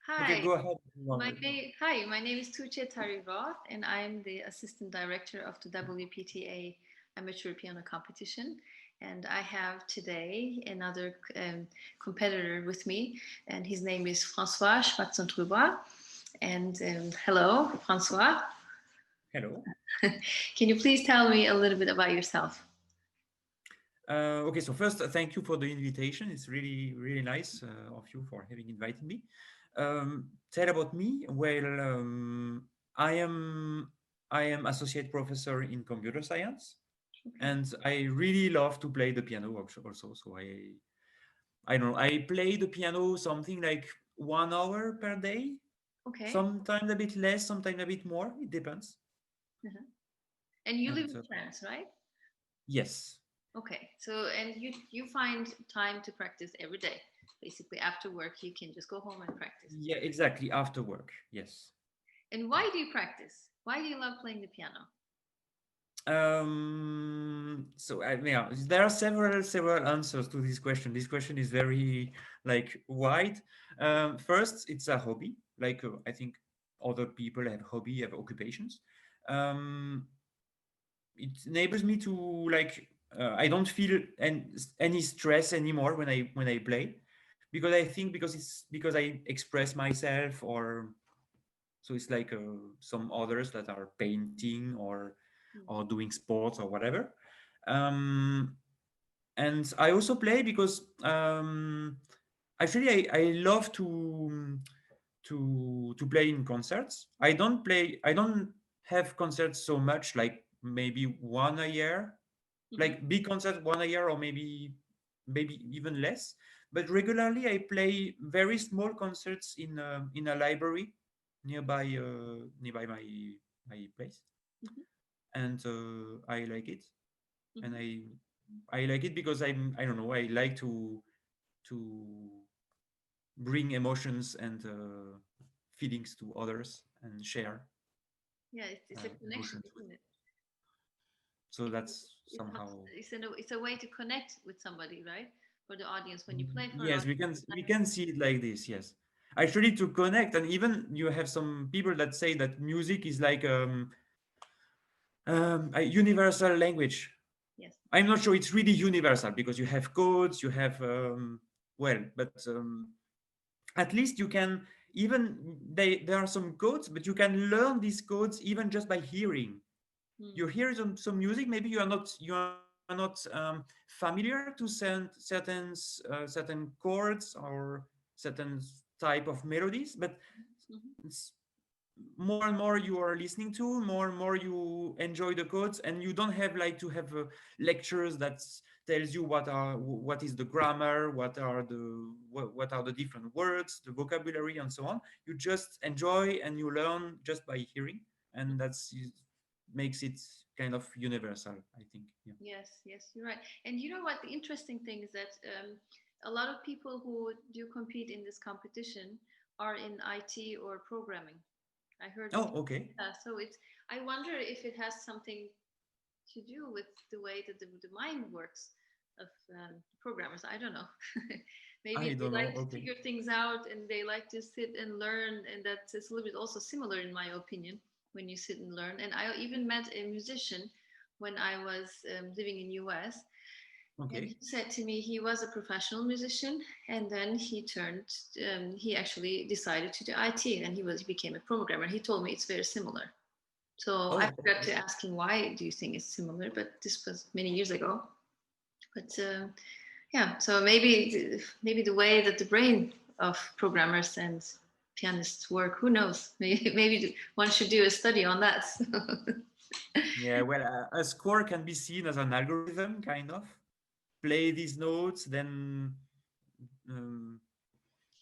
Okay, Hi, go ahead if you want. my name is Tugce Tari-Roth, and I'm the assistant director of the WPTA Amateur Piano Competition. And I have today another competitor with me, and his name is Francois Schwarzentruber. And hello, Francois. Hello. Can you please tell me a little bit about yourself? Okay, so first, thank you for the invitation. It's really, really nice of you for having invited me. Tell about me. Well, I am associate professor in computer science, Okay. and I really love to play the piano also. So I don't know. I play the piano something like 1 hour per day. Okay. Sometimes a bit less, sometimes a bit more. It depends. Uh-huh. And you live And in France, right? yes, Okay, so and you find time to practice every day. Basically, after work, you can just go home and practice. yeah, exactly. After work, yes. And Yeah. why do you practice? Why do you love playing the piano? Yeah, there are several answers to this question. This question is very like wide. First, it's a hobby. Like I think other people have hobby, have occupations. Um, it enables me to like I don't feel any stress anymore when I play, because I think because I express myself, or so it's like some others that are painting or doing sports or whatever. um, and I also play because actually I love to play in concerts. I don't have concerts so much, like maybe one a year, Mm-hmm. like big concert one a year, or maybe even less. But regularly I play very small concerts in a library nearby my place. Mm-hmm. And I like it. And Mm-hmm. I like it because I don't know, I like to bring emotions and feelings to others and share Yeah, it's a connection, emotions with. isn't it? So It, that's it helps. somehow. It's a way to connect with somebody, right? For the audience, when you play for an Yes, audience. we can see it like this. Yes, actually, to connect. And even you have some people that say that music is like a universal language. Yes. I'm not sure it's really universal, because you have codes, you have well, but at least you can, even there are some codes, but you can learn these codes even just by hearing. Mm. You hear some music, maybe you are not familiar to certain chords or certain type of melodies, but Mm-hmm. it's more and more you are listening to, more and more you enjoy the codes, and you don't have like to have lectures that tells you what is the grammar, what are the different words, the vocabulary, and so on. You just enjoy and you learn just by hearing, and that's makes it kind of universal, I think. Yeah. Yes, yes, you're right. And you know what? The interesting thing is that a lot of people who do compete in this competition are in IT or programming. I heard it. Oh, okay. So it's. I wonder if it has something to do with the way that the mind works of programmers. I don't know. Maybe I they don't know. like to Okay. figure things out and they like to sit and learn, and that's it's a little bit also similar in my opinion when you sit and learn. And I even met a musician when I was living in US, and Okay. he said to me he was a professional musician, and then he actually decided to do IT, and he became a programmer. He told me it's very similar. So I Oh, forgot okay. to ask him why do you think it's similar, but this was many years ago. But yeah, so maybe the way that the brain of programmers and pianists work, who knows? Maybe one should do a study on that. Yeah, well, a score can be seen as an algorithm, kind of. Play these notes, then um,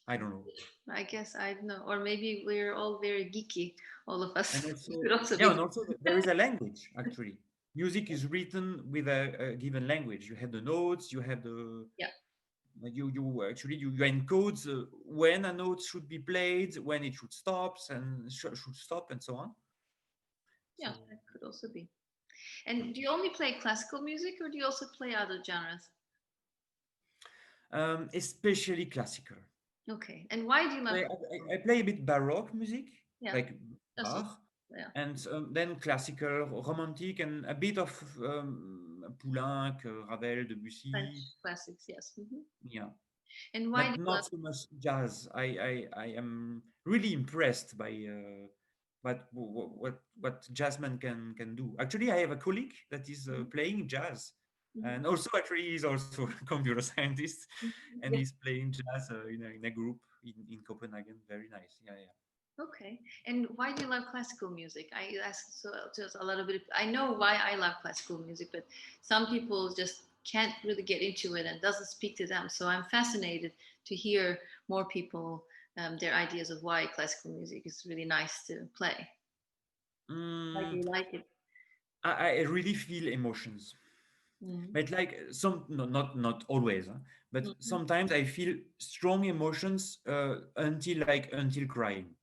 I don't know. I guess I don't know, or maybe we're all very geeky, all of And us. It also, could also yeah, be. and also there is a language actually. Music is written with a given language. You have the notes, you have the Yeah, you actually you encode when a note should be played, when it should stop and should stop, and so on. yeah, So that could also be. yeah. And do you only play classical music, or do you also play other genres? Especially classical. Okay. And why do you love classical? I play a bit baroque music, Yeah, like that's also, Bach, yeah. and then classical, romantic, and a bit of Poulenc, Ravel, French Debussy. classics, yes. Yeah, And why do but you love? not so much jazz. I am really impressed by what jazzmen can do. Actually, I have a colleague that is Mhm, playing jazz, mhm, and also actually he's also a computer scientist, mhm. and Yeah. he's playing jazz in a group in Copenhagen. Very nice. Yeah, yeah. Okay. And why do you love classical music? I asked so just a little bit. I know why I love classical music, but some people just can't really get into it and doesn't speak to them. So I'm fascinated to hear more people their ideas of why classical music is really nice to play. Why do Mm, you like it? I really feel emotions, Mm-hmm. but like some no, not always, huh? But Mm-hmm. sometimes I feel strong emotions until crying.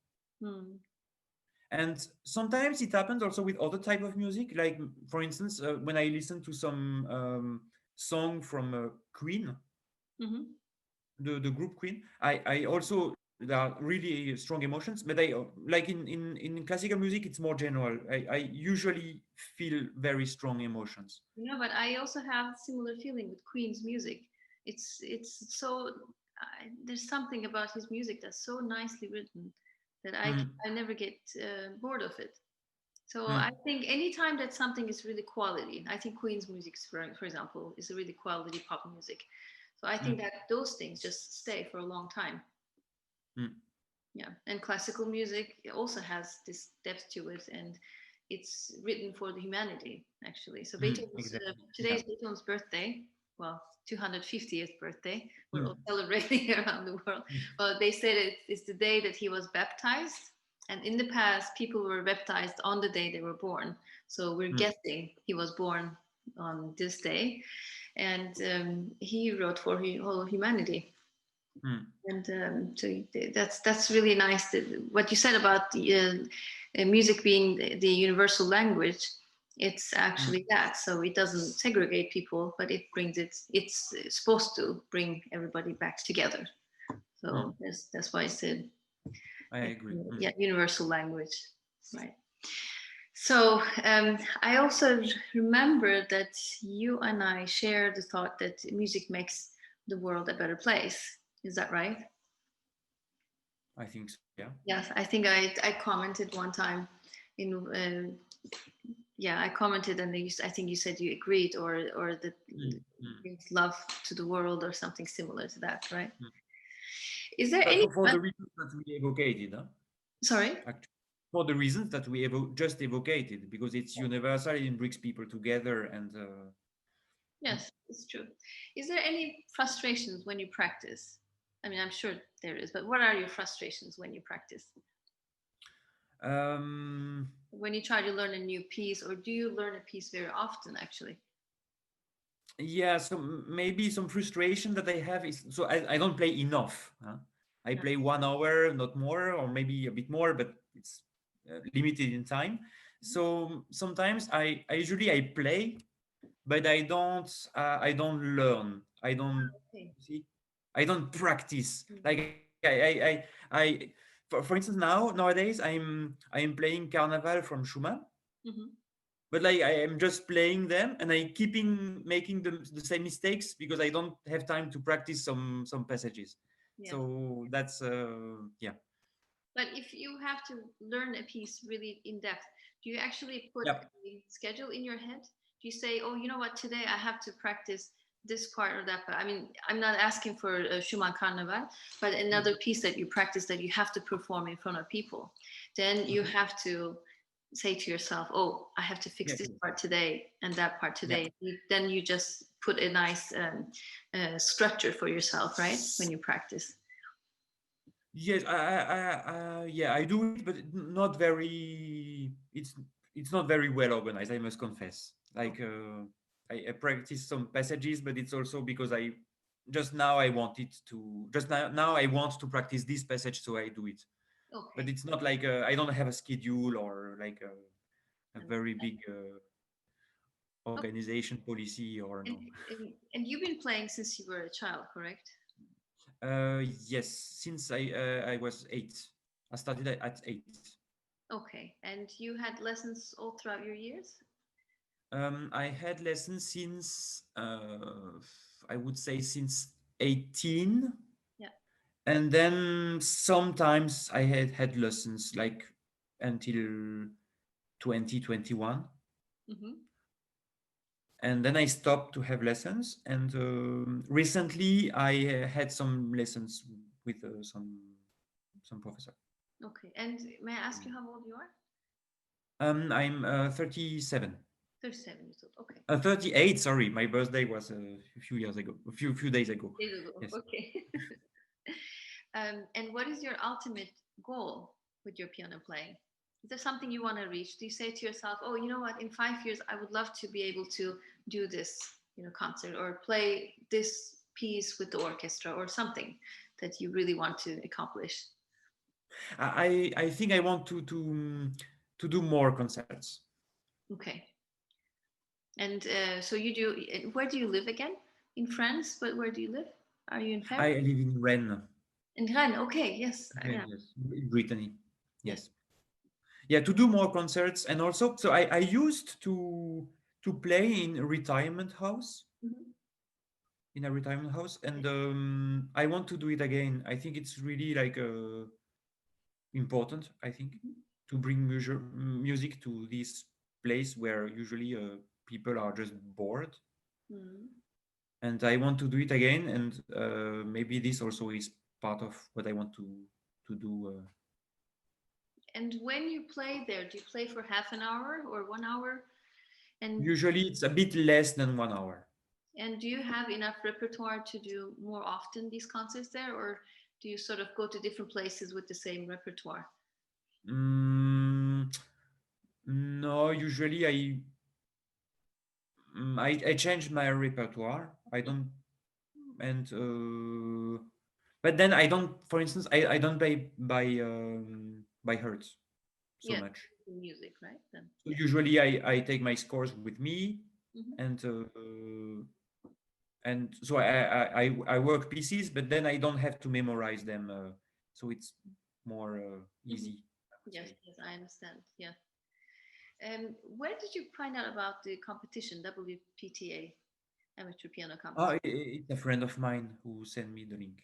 Mm-hmm. And sometimes it happens also with other type of music, like for instance, when I listen to some song from Queen, Mm-hmm. the group Queen, I also there are really strong emotions, but I like in classical music, it's more general. I usually feel very strong emotions. But I also have a similar feeling with Queen's music. It's so there's something about his music that's so nicely written that Mm, I never get bored of it. So I mm, think anytime that something is really quality, I think Queen's music, for example, is a really quality pop music. So I think mm, that those things just stay for a long time. mm, Yeah, and classical music also has this depth to it, and it's written for the humanity actually. So Beethoven's exactly. Yeah. today's Beethoven's birthday, well, 250th birthday. We're all Mm, celebrating around the world. mm, Well, they said it's the day that he was baptized, and in the past, people were baptized on the day they were born. So we're mm, guessing he was born on this day, and he wrote for whole humanity. mm, And so that's really nice. What you said about the music being the universal language, it's mm, actually that. So it doesn't segregate people, but it brings it's supposed to bring everybody back together. So mm. that's why I said I agree. yeah, universal language, right? So I also remember that you and I share the thought that music makes the world a better place. Is that right? I think so. Yeah. Yes, I think I commented one time in yeah, I commented, and I think you said you agreed, or that Mm, mm, brings love to the world or something similar to that, right? mm. Is there But any for the reasons that we evocated, huh? sorry? Actually, for the reasons that we just evocated, because it's universal, it brings people together, and Yes, it's true. Is there any frustrations when you practice? I mean, I'm sure there is, but what are your frustrations when you practice? um, When you try to learn a new piece, or do you learn a piece very often, actually? yeah. So maybe some frustration that I have is so I don't play enough. Huh? I Yeah. play 1 hour, not more, or maybe a bit more, but it's limited in time. So sometimes I usually I play, but I don't learn. I don't Okay. see. I don't practice. Like for instance, nowadays I am playing Carnaval from Schumann, Mm-hmm. but like I am just playing them and I keeping making the same mistakes because I don't have time to practice some passages. Yeah. So that's yeah. But if you have to learn a piece really in depth, do you actually put Yep. a schedule in your head? Do you say, oh, you know what, today I have to practice this part or that part? I mean, I'm not asking for a Schumann Carnaval, but another Mm. piece that you practice that you have to perform in front of people. Then you Mhm. have to say to yourself, oh, I have to fix Yeah, this part today and that part yeah. today. Then you just put a nice structure for yourself, right? When you practice. Yes, yeah, I do it, but not very. It's not very well organized. I must confess. Like I practice some passages, but it's also because I just now I wanted to just now I want to practice this passage, so I do it. But Okay. it's not like I don't have a schedule or like a very big organization policy or And, no. and you've been playing since you were a child, correct? Yes, since I was 8. I started at 8. Okay, and you had lessons all throughout your years? I had lessons since I would say since 18, Yeah. and then sometimes I had lessons like until 2021, Mm-hmm. and then I stopped to have lessons. And recently I had some lessons with some professor. Okay, and may I ask you how old you are? I'm 37. 37 years old. Okay. 38, sorry. My birthday was a few years ago, a few days ago. Days ago. Yes. Okay. And what is your ultimate goal with your piano playing? Is there something you want to reach? Do you say to yourself, "Oh, you know what? In 5 years, I would love to be able to do this, concert or play this piece with the orchestra or something that you really want to accomplish?" I think I want to do more concerts. Okay. And so you do. Where do you live again? In France, but where do you live? Are you in Paris? I live in Rennes. In Rennes. Okay. Yes. Yeah. Rennes, yes, in Brittany. Yes. Yes. Yeah, to do more concerts, and also so I used to play Mhm. in a retirement house, Yes. and I want to do it again. I think it's really like important, I think, Mhm. to bring music to this place where usually people are just bored. Mhm. And I want to do it again, and maybe this also is part of what I want to do. And when you play there, do you play for half an hour or 1 hour? And Usually it's a bit less than 1 hour. and do you have enough repertoire to do more often these concerts there, or do you sort of go to different places with the same repertoire? Mm, no, usually I changed my repertoire. I don't and but then I don't. For instance, I don't by hertz so Yes, much. music, right? Then So yeah. usually I take my scores with me, Hmm. and so I work pieces, but then I don't have to memorize them. So it's more Hmm. easy, I would Yes, say. yes, I understand. Yeah. Where did you find out about the competition, WPTA, amateur piano competition? It's a friend of mine who sent me the link.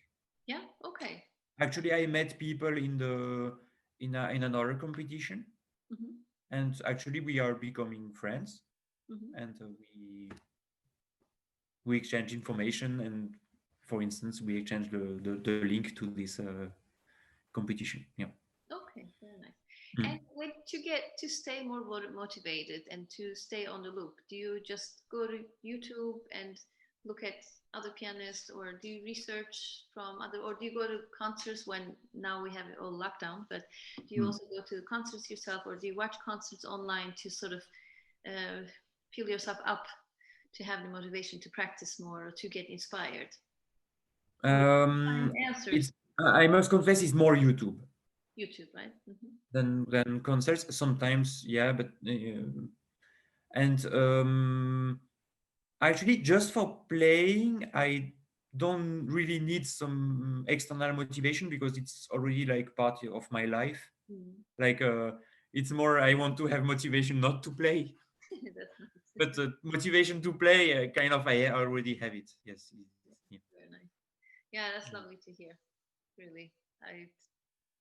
Yeah. Okay. Actually, I met people in another competition, Hmm. and actually we are becoming friends, Hmm. and we exchange information, and for instance, we exchange the link to this competition. Yeah. Okay, very nice. Mm. And when to get to stay more motivated and to stay on the loop, do you just go to YouTube and look at other pianists, or do you research from other, or do you go to concerts when now we have it all lockdown? But do you Mm. also go to concerts yourself, or do you watch concerts online to sort of uh, fill yourself up to have the motivation to practice more or to get inspired? Or find Um, answers? it's I must confess, it's more YouTube YouTube, right? Hmm. than concerts. Sometimes, yeah, but and actually, just for playing, I don't really need some external motivation because it's already like part of my life. Mm. Like it's more I want to have motivation not to play, That's nice. but motivation to play, kind of I already have it. Yes. Yeah. Very nice. Yeah, that's Mm. lovely to hear. Really, I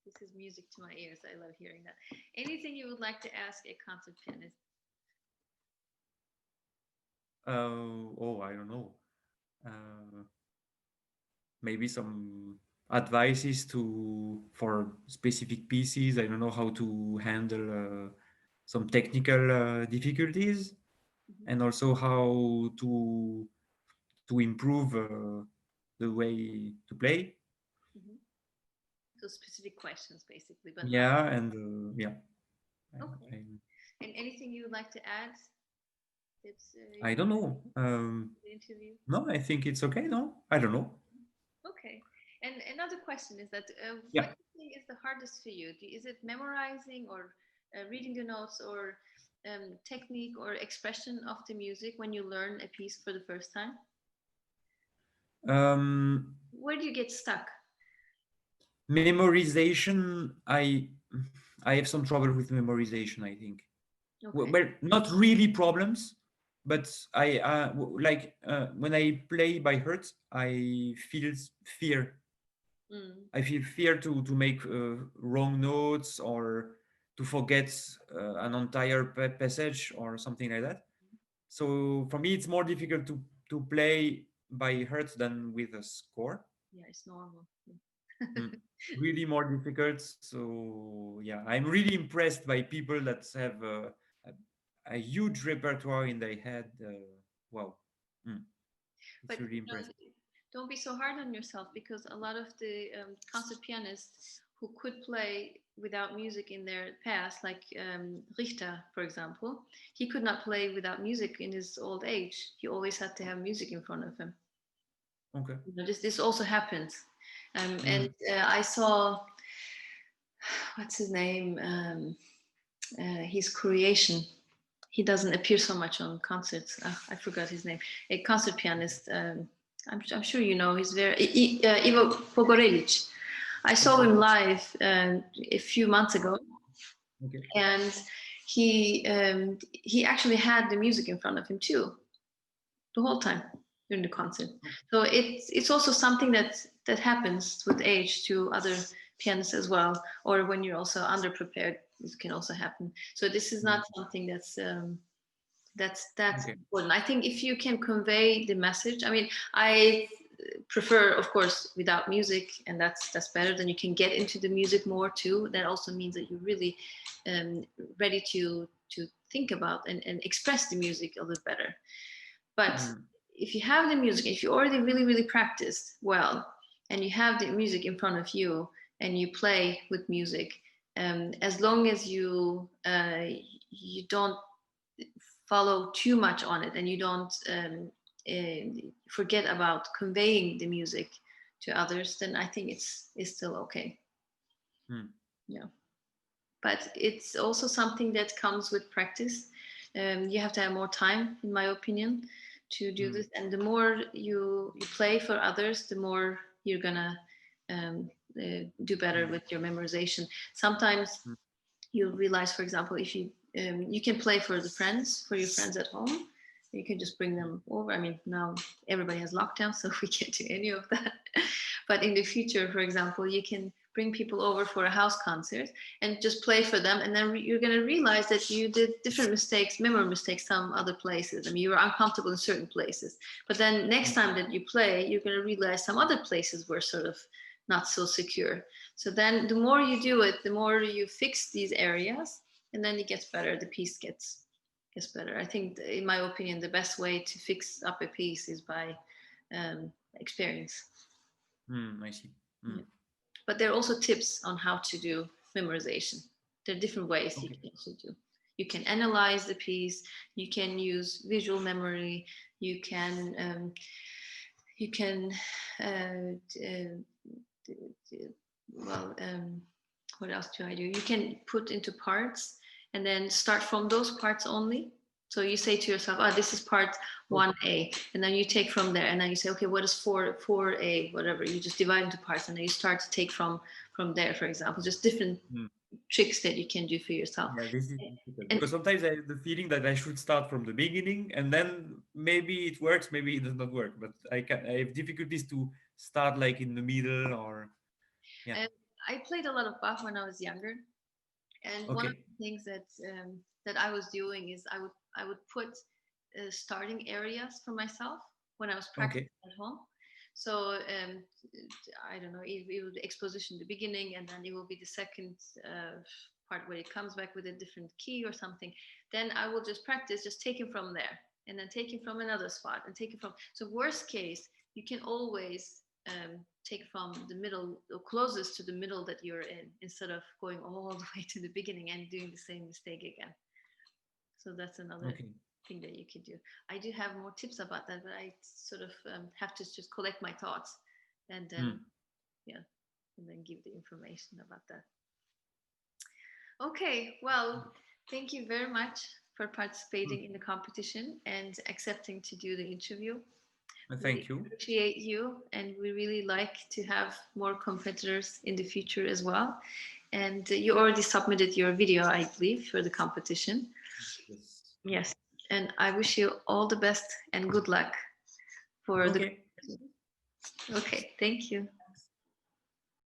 this is music to my ears. I love hearing that. Anything you would like to ask a concert pianist? Oh, I don't know. Uh, Maybe some advices to for specific pieces. I don't know how to handle some technical difficulties, Hmm. and also how to improve the way to play. Hmm. So specific questions, basically, but not Yeah, and yeah, okay. I, And anything you would like to add that I you don't know. the interview? No, I think it's okay. No, I don't know. Okay. And another question is that Yeah. what do you think is the hardest for you? Is it memorizing or reading the notes or technique or expression of the music when you learn a piece for the first time? Um, Where do you get stuck? Memorization, I have some trouble with memorization, I think. Okay. Well, not really problems, but like when I play by heart, I feel fear. Mm. I feel fear to make wrong notes or to forget an entire passage or something like that. So for me, it's more difficult to play by heart than with a score. Yeah, it's normal. Mm. Really more difficult. So yeah, I'm really impressed by people that have a huge repertoire in their head. Wow. Mm. It's But really impressive. don't be so hard on yourself, because a lot of the concert pianists who could play without music in their past, like Richter, for example, he could not play without music in his old age. He always had to have music in front of him. Okay. You know, this also happens. And Mm. I saw, what's his name? His creation. He doesn't appear so much on concerts. I forgot his name. A concert pianist. I'm sure you know. He's very Ivo Pogorelic. I saw Okay. him live a few months ago, Okay. and he actually had the music in front of him too, the whole time during the concert. So it's also something that happens with age to other pianists as well, or when you're also underprepared, this can also happen. So this is Mm. not something that's Okay. important. I think if you can convey the message, I mean, I prefer, of course, without music, and that's better. Then you can get into the music more too. That also means that you're really um, ready to think about and express the music a little better. But Mm. if you have the music, if you already really practiced well, and you have the music in front of you, and you play with music, as long as you don't follow too much on it, and you don't forget about conveying the music to others, then I think it's still okay. Mm. Yeah, but it's also something that comes with practice. You have to have more time, in my opinion, to do Mm. this. And the more you play for others, the more you're gonna um, do better Mm. with your memorization. Sometimes Mm. you'll realize, for example, if you can play for your friends at home. You can just bring them over. I mean, now everybody has lockdown, so we can't do any of that. But in the future, for example, you can bring people over for a house concert and just play for them, and then you're going to realize that you did different mistakes, memory mistakes, some other places. I mean, you were uncomfortable in certain places, but then next Mm. time that you play, you're going to realize some other places were sort of not so secure. So then the more you do it, the more you fix these areas, and then it gets better. The piece gets better. I think, in my opinion, the best way to fix up a piece is by experience. Mm. I see. Yeah. Mm. But there are also tips on how to do memorization. There are different ways you Okay. can also do. You can analyze the piece. You can use visual memory. You can you can uh, well, what else do I do? You can put into parts and then start from those parts only. So you say to yourself, "Oh, this is part Okay. 1A," and then you take from there, and then you say, "Okay, what is 4A?" Whatever. You just divide into parts, and then you start to take from there. For example, just different Mm. tricks that you can do for yourself. Yeah, this is difficult And because sometimes I have the feeling that I should start from the beginning and then maybe it works, maybe it does not work. But I have difficulties to start like in the middle or yeah. and I played a lot of Bach when I was younger, and one of Okay. the things that I was doing is I would put starting areas for myself when I was Okay. practicing at home. So I don't know, it will be exposition the beginning, and then it will be the second part where it comes back with a different key or something. Then I will just practice, just taking from there, and then taking from another spot, and taking from. So worst case, you can always take from the middle or closest to the middle that you're in, instead of going all the way to the beginning and doing the same mistake again. So that's another Okay. thing that you could do. I do have more tips about that, but I sort of have to just collect my thoughts, and then Mm. yeah, and then give the information about that. Okay, well, thank you very much for participating in the competition and accepting to do the interview. We Thank you. appreciate you, and we really like to have more competitors in the future as well. And you already submitted your video, I believe, for the competition. Yes. Yes. And I wish you all the best and good luck for the. Okay. Okay, thank you.